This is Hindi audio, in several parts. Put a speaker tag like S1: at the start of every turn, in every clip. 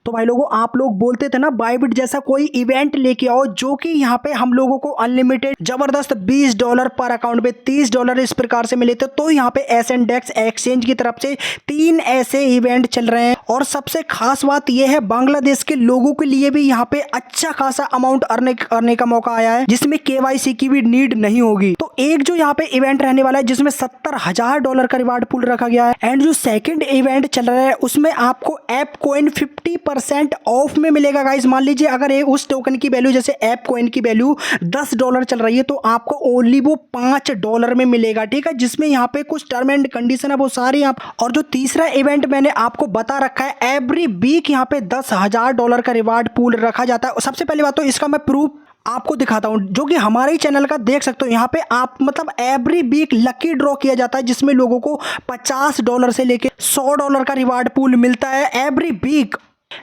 S1: तो भाई लोगों, आप लोग बोलते थे ना बायबिट जैसा कोई इवेंट लेके आओ जो कि यहाँ पे हम लोगों को अनलिमिटेड जबरदस्त $20 पर अकाउंट पे $30 इस प्रकार से मिले थे। तो यहाँ पे एसएनडेक्स एक्सचेंज की तरफ से 3 ऐसे इवेंट चल रहे हैं और सबसे खास बात यह है बांग्लादेश के लोगों के लिए भी यहाँ पे अच्छा खासा अमाउंट अर्न करने का मौका आया है, जिसमें केवाईसी की भी नीड नहीं होगी। तो एक जो यहाँ पे इवेंट रहने वाला है जिसमें $70,000 का रिवार्ड पूल रखा गया है, एंड जो सेकंड इवेंट चल रहा है उसमें आपको ऐप कॉइन 50% ऑफ में मिलेगा गाइस। मान लीजिए अगर उस टोकन की वैल्यू, जैसे ऐप कॉइन की वैल्यू $10 चल रही है, तो आपको ओनली वो $5 में मिलेगा, ठीक है। जिसमें यहाँ पे कुछ टर्म एंड कंडीशन है वो सारी आप। और जो तीसरा इवेंट मैंने आपको बता रखा है, एवरी वीक यहाँ पे $10,000 का रिवार्ड पूल रखा जाता है। सबसे पहली बात तो इसका मैं प्रूफ आपको दिखाता हूं, जो कि हमारे ही चैनल का देख सकते हो। यहाँ पे आप मतलब एवरी वीक लकी ड्रॉ किया जाता है, जिसमें लोगों को $50 से लेके $100 का रिवार्ड पूल मिलता है एवरी वीक,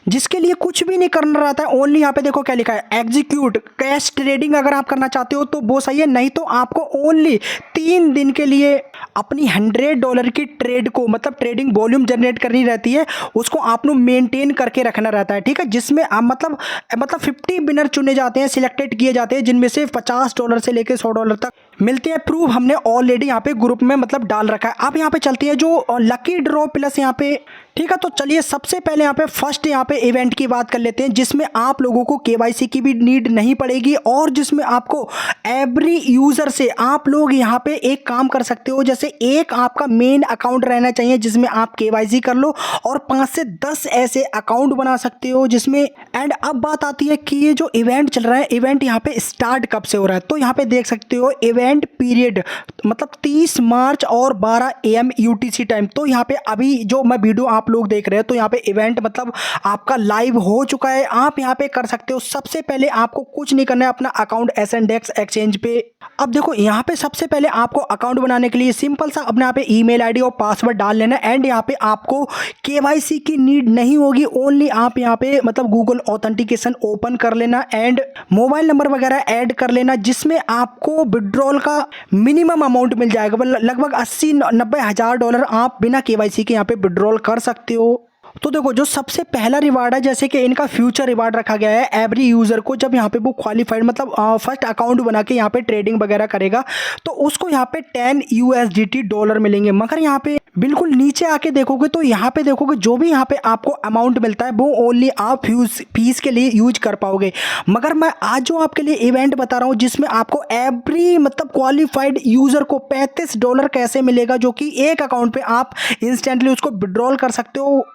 S1: जिसके लिए कुछ भी नहीं करना रहता है। ओनली यहाँ पे देखो क्या लिखा है, एग्जीक्यूट कैश ट्रेडिंग अगर आप करना चाहते हो तो वो सही है, नहीं तो आपको ओनली 3 दिन के लिए अपनी $100 की ट्रेड को, मतलब ट्रेडिंग वॉल्यूम जनरेट करनी रहती है, उसको आपको मेंटेन करके रखना रहता है, ठीक है। जिसमें आप मतलब 50 विनर चुने जाते हैं, सिलेक्टेड किए जाते हैं, जिनमें से $50 से लेकर $100 तक मिलते हैं। प्रूफ हमने ऑलरेडी यहाँ पे ग्रुप में मतलब डाल रखा है। अब यहाँ पे चलती है जो लकी ड्रॉ प्लस यहाँ पे, ठीक है। तो चलिए सबसे पहले यहाँ पे फर्स्ट यहाँ पे इवेंट की बात कर लेते हैं, जिसमें आप लोगों को केवाईसी की भी नीड नहीं पड़ेगी और जिसमें आपको एवरी यूजर से आप लोग यहाँ पे एक काम कर सकते हो। जैसे एक आपका मेन अकाउंट रहना चाहिए जिसमें आप केवाईसी कर लो, और 5 से 10 ऐसे अकाउंट बना सकते हो जिसमें। एंड अब बात आती है कि ये जो इवेंट चल रहा है, इवेंट यहाँ पे स्टार्ट कब से हो रहा है, तो यहाँ पे देख सकते हो इवेंट पीरियड मतलब 30 मार्च और 12 AM UTC टाइम। तो यहाँ पे अभी जो मैं वीडियो आप लोग देख रहे हैं, तो यहाँ पे इवेंट मतलब आपका लाइव हो चुका है, आप यहाँ पे कर सकते हो। सबसे पहले आपको कुछ नहीं करना है, अपना अकाउंट एसएनडेक्स एक्सचेंज पे। अब देखो यहाँ पे सबसे पहले आपको अकाउंट बनाने के लिए सिंपल सा अपने यहाँ पे ईमेल आईडी और पासवर्ड डाल लेना। एंड यहाँ पे आपको केवाईसी की नीड नहीं होगी, ओनली आप यहाँ पे मतलब गूगल ऑथेंटिकेशन ओपन कर लेना एंड मोबाइल नंबर वगैरह ऐड कर लेना, जिसमें आपको विड्रॉल का मिनिमम अमाउंट मिल जाएगा। लगभग 80-90 हज़ार डॉलर आप बिना केवाईसी के यहाँ पे विड्रॉल कर सकते हो। तो देखो जो सबसे पहला रिवार्ड है, जैसे कि इनका फ्यूचर रिवार्ड रखा गया है एवरी यूजर को, जब यहाँ पे वो क्वालिफाइड मतलब फर्स्ट अकाउंट बना के यहाँ पे ट्रेडिंग वगैरह करेगा, तो उसको यहाँ पे 10 USDT डॉलर मिलेंगे। मगर यहाँ पे बिल्कुल नीचे आके देखोगे तो यहाँ पे देखोगे जो भी यहाँ पे आपको अमाउंट मिलता है वो ओनली आप फीस के लिए यूज कर पाओगे। मगर मैं आज जो आपके लिए इवेंट बता रहा हूँ जिसमें आपको एवरी मतलब क्वालिफाइड यूजर को $35 कैसे मिलेगा, जो कि एक अकाउंट पे आप इंस्टेंटली उसको विड्रॉल कर सकते हो।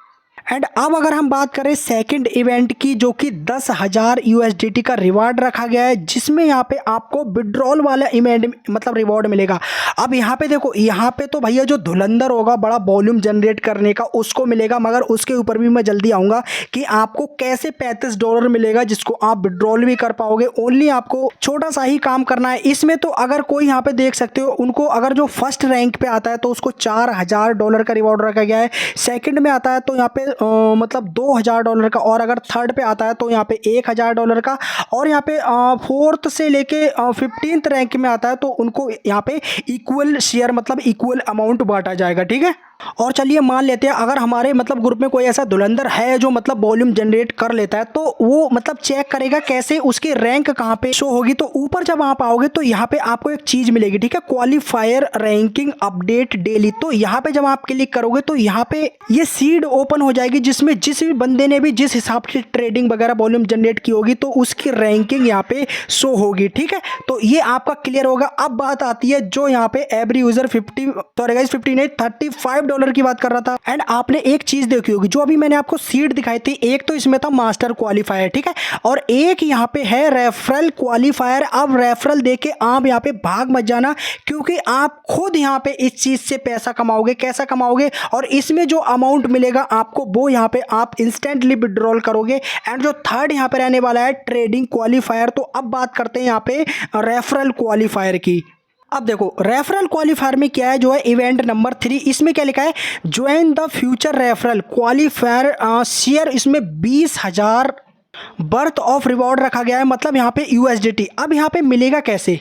S1: एंड अब अगर हम बात करें सेकंड इवेंट की, जो कि 10,000 USDT का रिवार्ड रखा गया है, जिसमें यहाँ पे आपको विड्रॉल वाला इवेंट मतलब रिवॉर्ड मिलेगा। अब यहाँ पे देखो, यहाँ पे तो भैया जो धुलंधर होगा बड़ा वॉल्यूम जनरेट करने का उसको मिलेगा, मगर उसके ऊपर भी मैं जल्दी आऊँगा कि आपको कैसे $35 मिलेगा जिसको आप विड्रॉल भी कर पाओगे। ओनली आपको छोटा सा ही काम करना है इसमें। तो अगर कोई यहाँ पे देख सकते हो, उनको अगर जो फर्स्ट रैंक पे आता है तो उसको $4,000 का रिवॉर्ड रखा गया है, सेकंड में आता है तो यहाँ पे मतलब $2,000 का, और अगर थर्ड पे आता है तो यहाँ पे $1,000 का, और यहाँ पे फोर्थ से लेके 15th रैंक में आता है तो उनको यहाँ पे इक्वल शेयर मतलब इक्वल अमाउंट बांटा जाएगा, ठीक है। और चलिए मान लेते हैं अगर हमारे मतलब ग्रुप में कोई ऐसा धुलंधर है जो मतलब वॉल्यूम जनरेट कर लेता है, तो वो मतलब चेक करेगा कैसे उसकी रैंक कहाँ पे शो होगी। तो ऊपर जब आप आओगे तो यहाँ पे आपको एक चीज मिलेगी, ठीक है, क्वालिफायर रैंकिंग अपडेट डेली। तो यहाँ पे जब आप क्लिक करोगे तो यहाँ पे ये सीड ओपन हो जाएगी, जिसमें जिस भी बंदे ने भी जिस हिसाब से ट्रेडिंग वगैरह वॉल्यूम जनरेट की होगी तो उसकी रैंकिंग यहाँ पे शो होगी, ठीक है। तो ये आपका क्लियर होगा। अब बात आती है जो यहाँ पे एवरी यूजर 35 की बात कर रहा था। एंड आपने एक चीज देखी होगी, जो अभी मैंने आपको सीट दिखाई थी, एक तो इसमें था मास्टर क्वालिफायर, ठीक है, और एक यहाँ पे है रेफरल क्वालिफायर। अब रेफरल देके आप यहाँ पे भाग मत जाना, क्योंकि आप खुद यहाँ पे इस चीज से पैसा कमाओगे। कैसा कमाओगे, और इसमें जो अमाउंट मिलेगा आपको वो यहाँ पे आप इंस्टेंटली विड्रॉल करोगे। एंड जो थर्ड यहाँ पे रहने वाला है ट्रेडिंग क्वालिफायर। तो अब बात करते हैं यहाँ पे रेफरल क्वालिफायर की। अब देखो रेफरल क्वालिफायर में क्या है, जो है इवेंट नंबर 3, इसमें क्या लिखा है, join the future referral qualifier share. इसमें 20,000 बर्थ ऑफ रिवॉर्ड रखा गया है, मतलब यहाँ पे USDT। अब यहाँ पे मिलेगा कैसे,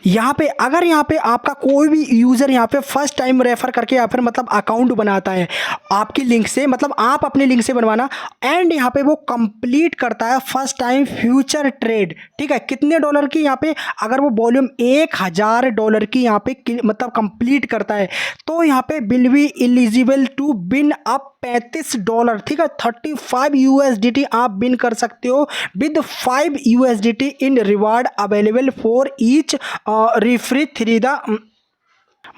S1: यहाँ पे अगर यहाँ पे आपका कोई भी यूज़र यहाँ पे फर्स्ट टाइम रेफर करके या फिर मतलब अकाउंट बनाता है आपकी लिंक से, मतलब आप अपने लिंक से बनवाना, एंड यहाँ पे वो कंप्लीट करता है फर्स्ट टाइम फ्यूचर ट्रेड, ठीक है, कितने डॉलर की यहाँ पे, अगर वो वॉल्यूम $1000 की यहाँ पे मतलब कंप्लीट करता है तो यहाँ पे will be eligible to win up $35, ठीक है, 35 USDT आप विन कर सकते हो with 5 USDT in reward available for each referee three the,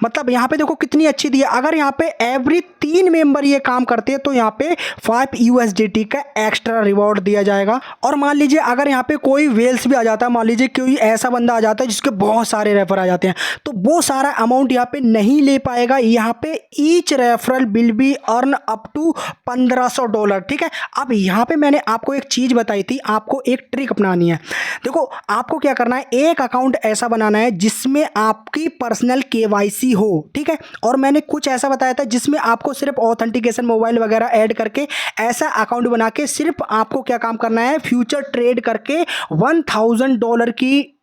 S1: मतलब यहाँ पे देखो कितनी अच्छी दी है। अगर यहाँ पे एवरी 3 मेंबर ये काम करते हैं तो यहाँ पे 5 USDT का एक्स्ट्रा रिवॉर्ड दिया जाएगा। और मान लीजिए अगर यहाँ पे कोई वेल्स भी आ जाता है, मान लीजिए कोई ऐसा बंदा आ जाता है जिसके बहुत सारे रेफर आ जाते हैं, तो वो सारा अमाउंट यहाँ पे नहीं ले पाएगा। यहाँ पे each referral will be earn up to $1500, ठीक है। अब यहाँ पे मैंने आपको एक चीज़ बताई थी, आपको एक ट्रिक अपनानी है। देखो आपको क्या करना है, एक अकाउंट ऐसा बनाना है जिसमें आपकी पर्सनल KYC हो, ठीक है, और मैंने कुछ ऐसा बताया था जिसमें आपको सिर्फ ऑथेंटिकेशन मोबाइल वगैरह ऐड करके ऐसा अकाउंट बना के सिर्फ आपको क्या काम करना है, फ्यूचर ट्रेड करके $1000 की,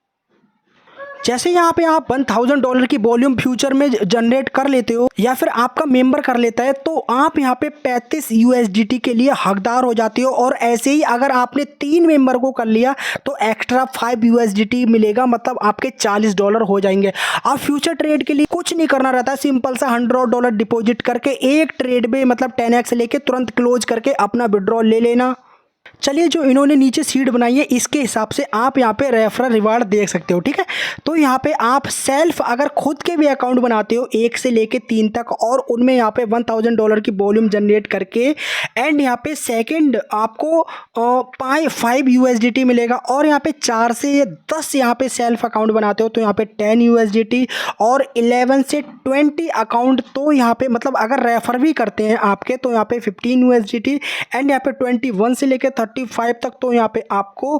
S1: जैसे यहाँ पे आप $1000 की वॉल्यूम फ्यूचर में जनरेट कर लेते हो या फिर आपका मेंबर कर लेता है तो आप यहाँ पे 35 USDT के लिए हकदार हो जाते हो। और ऐसे ही अगर आपने 3 मेंबर को कर लिया तो एक्स्ट्रा 5 USDT मिलेगा, मतलब आपके $40 हो जाएंगे। आप फ्यूचर ट्रेड के लिए कुछ नहीं करना रहता, सिंपल सा $100 डिपॉजिट करके एक ट्रेड में मतलब 10x लेके तुरंत क्लोज करके अपना विड्रॉल ले लेना। चलिए जो इन्होंने नीचे सीट बनाई है इसके हिसाब से आप यहाँ पे रेफरल रिवार्ड देख सकते हो, ठीक है। तो यहाँ पे आप सेल्फ अगर खुद के भी अकाउंट बनाते हो 1 से लेके 3 तक और उनमें यहाँ पे $1000 की वॉल्यूम जनरेट करके एंड यहाँ पे सेकंड आपको 5 USDT मिलेगा। और यहाँ पे 4 से 10 यहाँ पे सेल्फ अकाउंट बनाते हो तो यहाँ पे 10 USDT और 11 से 20 अकाउंट तो यहाँ पे मतलब अगर रेफर भी करते हैं आपके तो यहाँ पे 15 USDT एंड यहाँ पे 21 से लेके 35 तक तो यहाँ पे आपको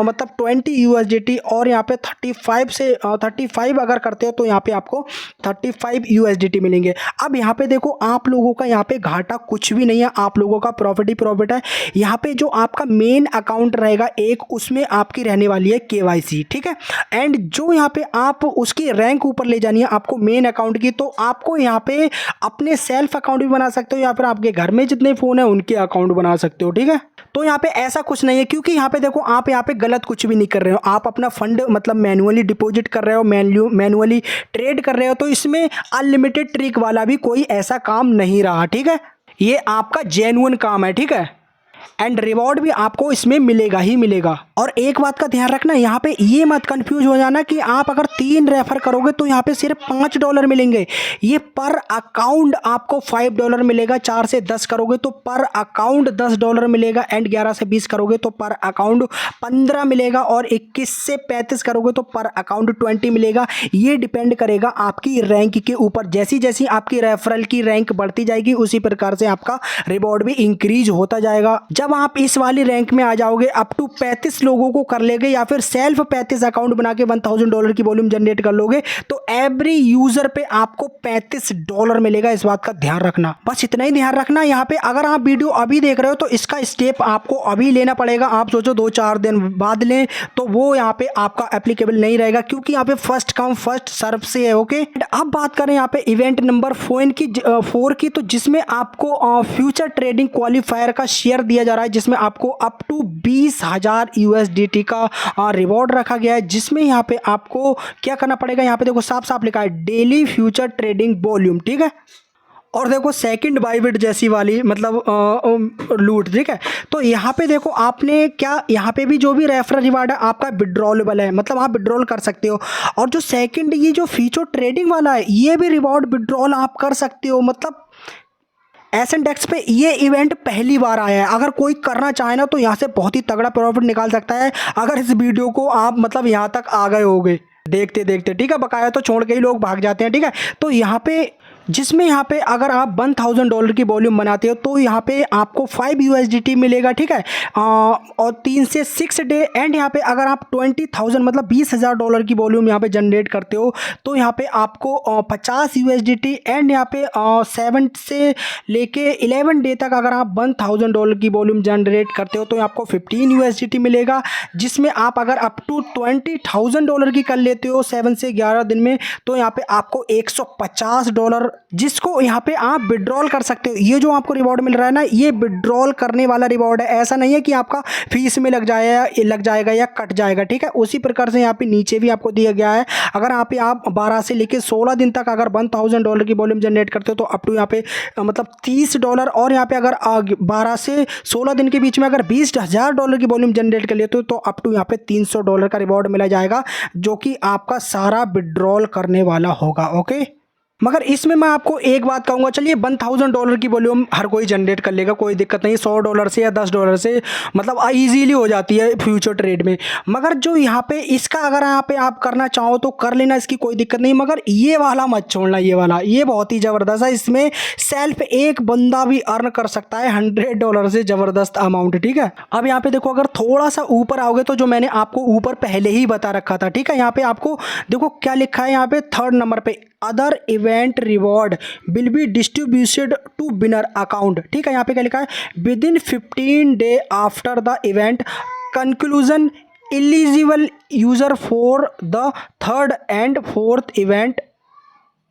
S1: मतलब 20 USDT और यहाँ पे 35 अगर करते हो तो यहाँ पे आपको 35 USDT मिलेंगे। अब यहाँ पे देखो आप लोगों का यहाँ पे घाटा कुछ भी नहीं है, आप लोगों का प्रॉफिट ही प्रॉफिट है। यहाँ पे जो आपका मेन अकाउंट रहेगा एक, उसमें आपकी रहने वाली है KYC, ठीक है, एंड जो यहाँ पे आप उसकी रैंक ऊपर ले जानी है आपको मेन अकाउंट की, तो आपको यहाँ पे अपने सेल्फ अकाउंट भी बना सकते हो या फिर आपके घर में जितने फ़ोन है उनके अकाउंट बना सकते हो, ठीक है। तो यहाँ पे ऐसा कुछ नहीं है क्योंकि यहाँ पे देखो आप यहाँ पे गलत कुछ भी नहीं कर रहे हो, आप अपना फंड मतलब मैनुअली डिपॉजिट कर रहे हो, मैनुअली ट्रेड कर रहे हो, तो इसमें अनलिमिटेड ट्रिक वाला भी कोई ऐसा काम नहीं रहा, ठीक है। ये आपका जेन्युइन काम है, ठीक है, एंड रिवॉर्ड भी आपको इसमें मिलेगा ही मिलेगा। और एक बात का ध्यान रखना, यहाँ पे ये मत कंफ्यूज हो जाना कि आप अगर 3 रेफर करोगे तो यहाँ पे सिर्फ $5 मिलेंगे। ये पर अकाउंट आपको $5 मिलेगा, 4 से 10 करोगे तो पर अकाउंट $10 मिलेगा एंड 11 से 20 करोगे तो पर अकाउंट 15 मिलेगा और 21 से 35 करोगे तो पर अकाउंट 20 मिलेगा। ये डिपेंड करेगा आपकी रैंक के ऊपर, जैसी जैसी आपकी रेफरल की रैंक बढ़ती जाएगी उसी प्रकार से आपका रिवॉर्ड भी इंक्रीज होता जाएगा। जब आप इस वाली रैंक में आ जाओगे अप टू 35 लोगों को कर लेंगे या फिर सेल्फ 35 अकाउंट बना के $1000 की वॉल्यूम जनरेट कर लोगे तो एवरी यूजर पे आपको $35 मिलेगा। इस बात का ध्यान रखना, बस इतना ही ध्यान रखना। यहाँ पे अगर आप वीडियो अभी देख रहे हो तो इसका स्टेप आपको अभी लेना पड़ेगा। आप सोचो 2-4 दिन बाद लें तो वो यहाँ पे आपका एप्लीकेबल नहीं रहेगा क्योंकि यहाँ पे फर्स्ट कम फर्स्ट सर्व से है, ओके। अब बात करें यहाँ पे इवेंट नंबर 4 की, तो जिसमें आपको फ्यूचर ट्रेडिंग क्वालिफायर का शेयर दिया जा रहा है जिसमें आपको अप टू 20,000 USDT का रिवॉर्ड रखा गया है, जिसमें यहाँ पे आपको क्या करना पड़ेगा, यहाँ पे देखो साफ साफ लिखा है डेली फ्यूचर ट्रेडिंग वॉल्यूम, ठीक है। और देखो सेकंड बाइबिट जैसी वाली मतलब लूट, ठीक है। तो यहाँ पे देखो आपने क्या, यहाँ पे भी जो भी रेफरल रिवार्ड है आपका विड्रॉलेबल है, मतलब आप विड्रॉल कर सकते हो। और जो सेकंड ये जो फ्यूचर ट्रेडिंग वाला है ये भी रिवॉर्ड विड्रॉल आप कर सकते हो। मतलब एसएनडेक्स पे ये इवेंट पहली बार आया है। अगर कोई करना चाहे ना तो यहाँ से बहुत ही तगड़ा प्रॉफिट निकाल सकता है अगर इस वीडियो को आप मतलब यहाँ तक आ गए होगे देखते देखते, ठीक है। बकाया तो छोड़ के ही लोग भाग जाते हैं, ठीक है। तो यहाँ पे जिसमें यहाँ पे अगर आप $1000 की वॉल्यूम बनाते हो तो यहाँ पे आपको 5 USDT मिलेगा, ठीक है। और 3 से 6 डे। एंड यहाँ पे अगर आप 20,000 मतलब $20,000 की वॉल्यूम यहाँ पे जनरेट करते हो तो यहाँ पे आपको 50 USDT। एंड यहाँ पे 7 से लेके 11 डे तक अगर आप $1000 की वॉल्यूम जनरेट करते हो तो आपको 15 USDT मिलेगा। जिसमें आप अगर अप टू $20,000 की कर लेते हो 7 से 11 दिन में तो यहाँ पे आपको $150, जिसको यहाँ पे आप विड्रॉल कर सकते हो। ये जो आपको रिवॉर्ड मिल रहा है ना, ये विड्रॉल करने वाला रिवॉर्ड है। ऐसा नहीं है कि आपका फीस में लग जाएगा या कट जाएगा, ठीक है। उसी प्रकार से यहाँ पे नीचे भी आपको दिया गया है। अगर आप 12 से लेके 16 दिन तक अगर $1000 की वॉल्यूम जनरेट करते हो तो अप टू यहाँ पे मतलब $30। और यहाँ पे अगर 12 से 16 दिन के बीच में अगर $20,000 की वॉल्यूम जनरेट कर लेते हो तो अप टू यहाँ पे $300 का रिवॉर्ड मिला जाएगा, जो कि आपका सारा विड्रॉल करने वाला होगा। ओके, मगर इसमें मैं आपको एक बात कहूँगा, चलिए $1000 की वॉल्यूम हर कोई जनरेट कर लेगा, कोई दिक्कत नहीं। $100 से या $10 से मतलब ईजीली हो जाती है फ्यूचर ट्रेड में। मगर जो यहाँ पे इसका अगर यहाँ पे आप करना चाहो तो कर लेना, इसकी कोई दिक्कत नहीं। मगर ये वाला मत छोड़ना, ये बहुत ही ज़बरदस्त है। इसमें सेल्फ एक बंदा भी अर्न कर सकता है $100 से, ज़बरदस्त अमाउंट, ठीक है। अब यहाँ पे देखो, अगर थोड़ा सा ऊपर आओगे तो जो मैंने आपको ऊपर पहले ही बता रखा था, ठीक है। यहाँ पे आपको देखो क्या लिखा है, यहाँ पे 3rd नंबर पे other event reward will be distributed to winner account, ठीक है। यहाँ पे क्या लिखा है, within 15 day after the event conclusion eligible user for the 3rd and 4th event.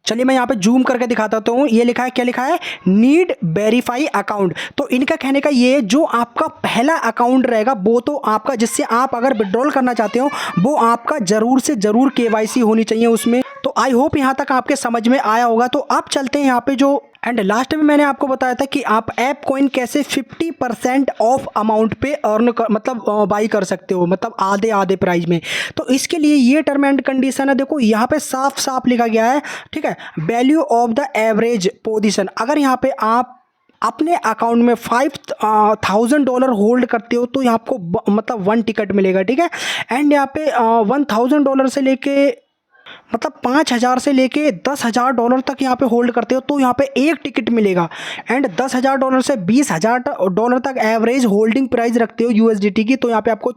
S1: चलिए मैं यहाँ पे जूम करके दिखाता हूँ। ये लिखा है, क्या लिखा है, नीड वेरीफाई अकाउंट। तो इनका कहने का ये, जो आपका पहला अकाउंट रहेगा वो तो आपका, जिससे आप अगर विड्रॉल करना चाहते हो वो आपका ज़रूर से ज़रूर KYC होनी चाहिए उसमें। तो आई होप यहाँ तक आपके समझ में आया होगा। तो अब चलते हैं यहाँ पे जो एंड लास्ट में मैंने आपको बताया था कि आप ऐप कॉइन कैसे 50% ऑफ अमाउंट पे अर्न कर मतलब बाई कर सकते हो, मतलब आधे प्राइस में। तो इसके लिए ये टर्म एंड कंडीशन है, देखो यहाँ पे साफ साफ लिखा गया है, ठीक है। Value of the average position, अगर यहाँ पे आप अपने अकाउंट में $5,000 होल्ड करते हो तो यहाँ आपको मतलब 1 टिकट मिलेगा, ठीक है। एंड यहाँ पे $1,000 से लेके मतलब 5,000 से लेके $10,000 तक यहाँ पे होल्ड करते हो तो यहाँ पे 1 टिकट मिलेगा। एंड $10,000 से $20,000 तक एवरेज होल्डिंग प्राइस रखते हो USDT की तो यहाँ पे आपको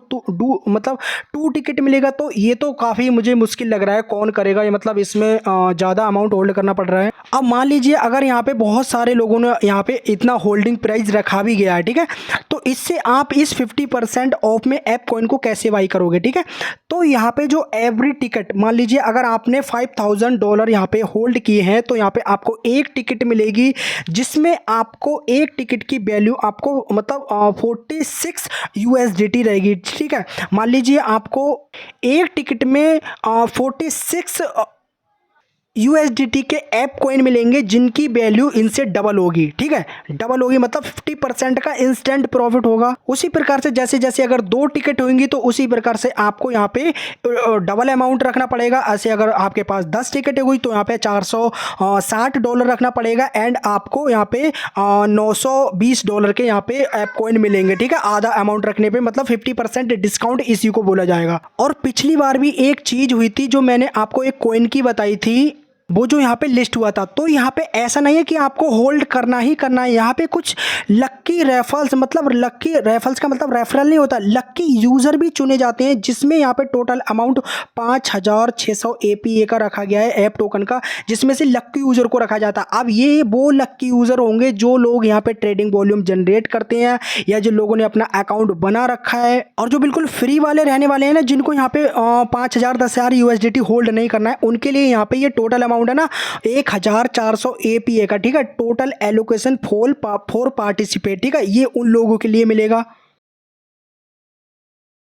S1: 2 टिकट मिलेगा। तो ये तो काफ़ी मुझे मुश्किल लग रहा है, कौन करेगा ये, मतलब इसमें ज़्यादा अमाउंट होल्ड करना पड़ रहा है। अब मान लीजिए अगर यहाँ पे बहुत सारे लोगों ने यहाँ पे इतना होल्डिंग प्राइस रखा भी गया है, ठीक है। तो इससे आप इस 50% ऑफ में ऐप कॉइन को कैसे बाई करोगे, ठीक है। तो यहाँ पे जो एवरी टिकट, मान लीजिए अगर आपने $5,000 यहाँ पे होल्ड किए हैं तो यहाँ पे आपको 1 टिकट मिलेगी, जिसमें आपको 1 टिकट की वैल्यू आपको मतलब 46 USDT रहेगी, ठीक है। मान लीजिए आपको 1 टिकट में 46 USDT के ऐप कॉइन मिलेंगे जिनकी वैल्यू इनसे डबल होगी, ठीक है। डबल होगी मतलब 50% का इंस्टेंट प्रॉफिट होगा। उसी प्रकार से जैसे जैसे अगर 2 टिकट होंगी तो उसी प्रकार से आपको यहाँ पे डबल अमाउंट रखना पड़ेगा। ऐसे अगर आपके पास 10 टिकट हुई तो यहाँ पे $460 रखना पड़ेगा। एंड आपको यहाँ पे $920 के यहाँ पे ऐप कॉइन मिलेंगे, ठीक है। आधा अमाउंट रखने पे मतलब 50% डिस्काउंट इसी को बोला जाएगा। और पिछली बार भी एक चीज़ हुई थी जो मैंने आपको एक कॉइन की बताई थी, वो जो यहाँ पे लिस्ट हुआ था। तो यहाँ पे ऐसा नहीं है कि आपको होल्ड करना ही करना है, यहाँ पे कुछ लक्की रेफरल्स, मतलब लक्की रेफरल्स का मतलब रेफरल नहीं होता, लक्की यूज़र भी चुने जाते हैं, जिसमें यहाँ पे टोटल अमाउंट 5,600 APA का रखा गया है ऐप टोकन का, जिसमें से लक्की यूज़र को रखा जाता है। अब ये वो लक्की यूज़र होंगे जो लोग यहाँ पे ट्रेडिंग वॉल्यूम जनरेट करते हैं या जो लोगों ने अपना अकाउंट बना रखा है, और जो बिल्कुल फ्री वाले रहने वाले हैं ना, जिनको यहाँ पे 5,000 10,000 USDT होल्ड नहीं करना है, उनके लिए यहाँ पे ये टोटल अमाउंट है ना 1,400 APA का, ठीक है। टोटल एलोकेशन फॉर पार्टिसिपेट, ठीक है, ये उन लोगों के लिए मिलेगा।